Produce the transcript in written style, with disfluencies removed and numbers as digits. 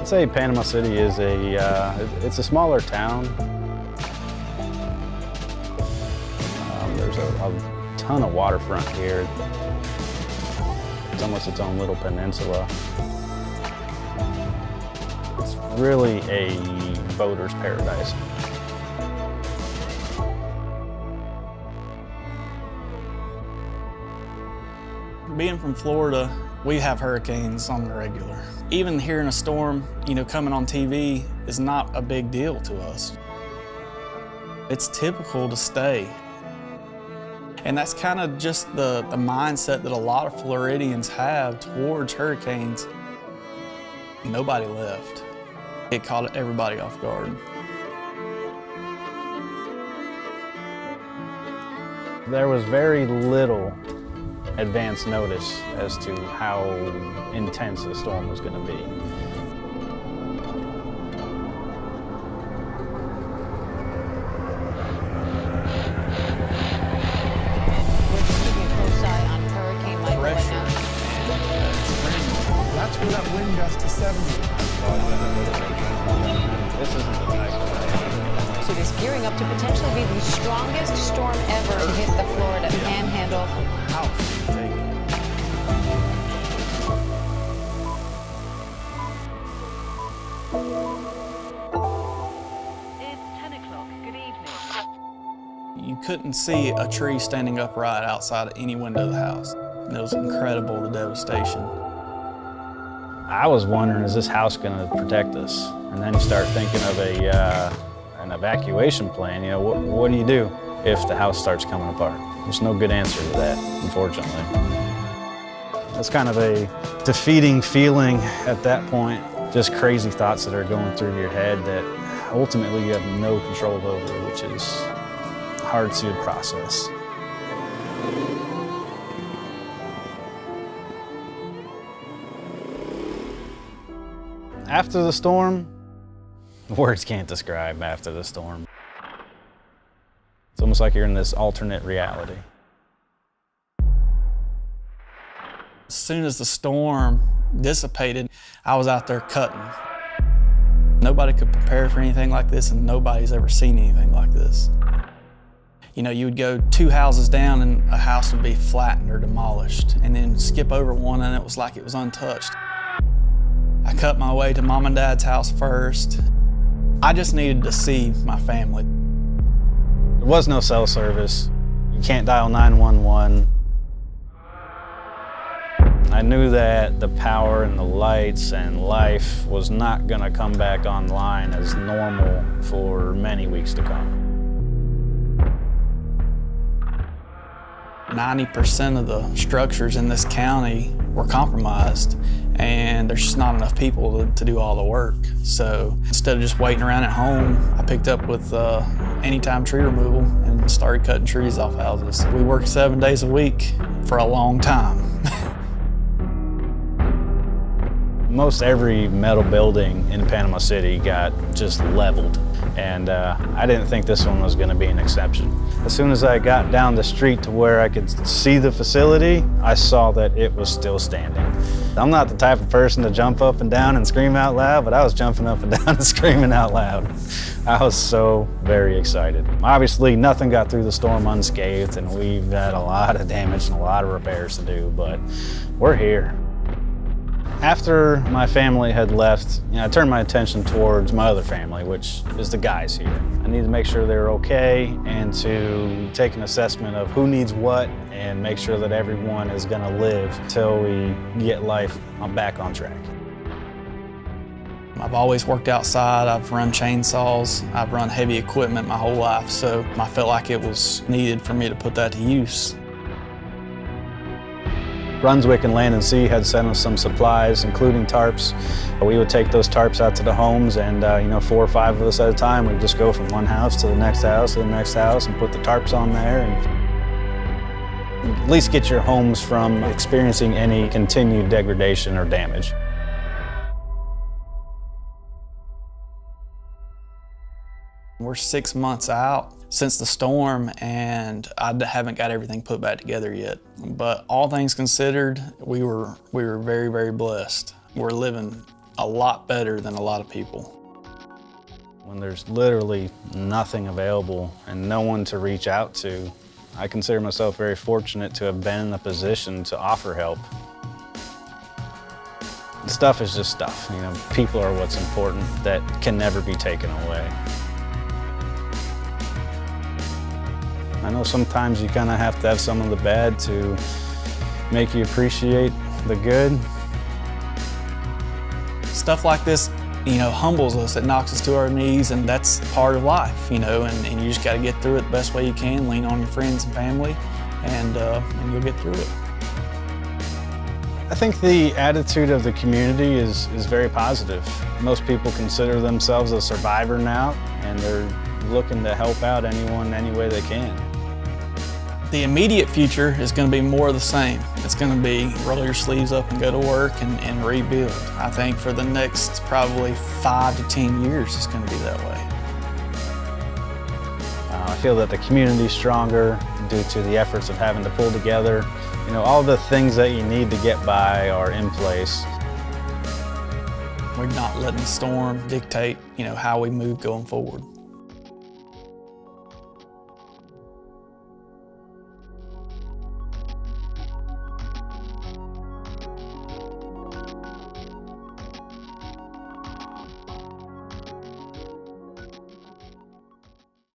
I'd say Panama City is it's a smaller town. There's a ton of waterfront here. It's almost its own little peninsula. It's really a boater's paradise. Being from Florida, we have hurricanes on the regular. Even hearing a storm, coming on TV is not a big deal to us. It's typical to stay. And that's kind of just the mindset that a lot of Floridians have towards hurricanes. Nobody left. It caught everybody off guard. There was very little advance notice as to how intense the storm was going to be. That's where that wind gust to 70. This isn't the type So it is gearing up to potentially be the strongest storm ever to hit the Florida Panhandle. It's 10 o'clock. Good evening. You couldn't see a tree standing upright outside of any window of the house. It was incredible, the devastation. I was wondering, is this house going to protect us? And then you start thinking of an evacuation plan. What do you do if the house starts coming apart? There's no good answer to that, unfortunately. It's kind of a defeating feeling at that point. Just crazy thoughts that are going through your head that ultimately you have no control over, which is hard to process. After the storm, words can't describe after the storm. It's almost like you're in this alternate reality. As soon as the storm dissipated, I was out there cutting. Nobody could prepare for anything like this, and nobody's ever seen anything like this. You would go 2 houses down and a house would be flattened or demolished, and then skip over one and it was like it was untouched. I cut my way to Mom and Dad's house first. I just needed to see my family. There was no cell service. You can't dial 911. I knew that the power and the lights and life was not gonna come back online as normal for many weeks to come. 90% of the structures in this county were compromised, and there's just not enough people to do all the work. So instead of just waiting around at home, I picked up with anytime tree removal and started cutting trees off houses. We worked 7 days a week for a long time. Most every metal building in Panama City got just leveled, and I didn't think this one was going to be an exception. As soon as I got down the street to where I could see the facility, I saw that it was still standing. I'm not the type of person to jump up and down and scream out loud, but I was jumping up and down and screaming out loud. I was so very excited. Obviously, nothing got through the storm unscathed, and we've had a lot of damage and a lot of repairs to do, but we're here. After my family had left, I turned my attention towards my other family, which is the guys here. I need to make sure they're okay and to take an assessment of who needs what and make sure that everyone is going to live till we get life back on track. I've always worked outside. I've run chainsaws. I've run heavy equipment my whole life, so I felt like it was needed for me to put that to use. Brunswick and Land and Sea had sent us some supplies, including tarps. We would take those tarps out to the homes, and 4 or 5 of us at a time, we'd just go from one house to the next house to the next house and put the tarps on there, and at least get your homes from experiencing any continued degradation or damage. We're 6 months out since the storm, and I haven't got everything put back together yet. But all things considered, we were very, very blessed. We're living a lot better than a lot of people. When there's literally nothing available and no one to reach out to, I consider myself very fortunate to have been in a position to offer help. Stuff is just stuff, you know. People are what's important that can never be taken away. I know sometimes you kind of have to have some of the bad to make you appreciate the good. Stuff like this, you know, humbles us. It knocks us to our knees, and that's part of life, you know, and you just got to get through it the best way you can, lean on your friends and family, and you'll get through it. I think the attitude of the community is very positive. Most people consider themselves a survivor now, and they're looking to help out anyone any way they can. The immediate future is going to be more of the same. It's going to be roll your sleeves up and go to work and rebuild. I think for the next probably 5 to 10 years it's going to be that way. I feel that the community's stronger due to the efforts of having to pull together. You know, all the things that you need to get by are in place. We're not letting the storm dictate, you know, how we move going forward.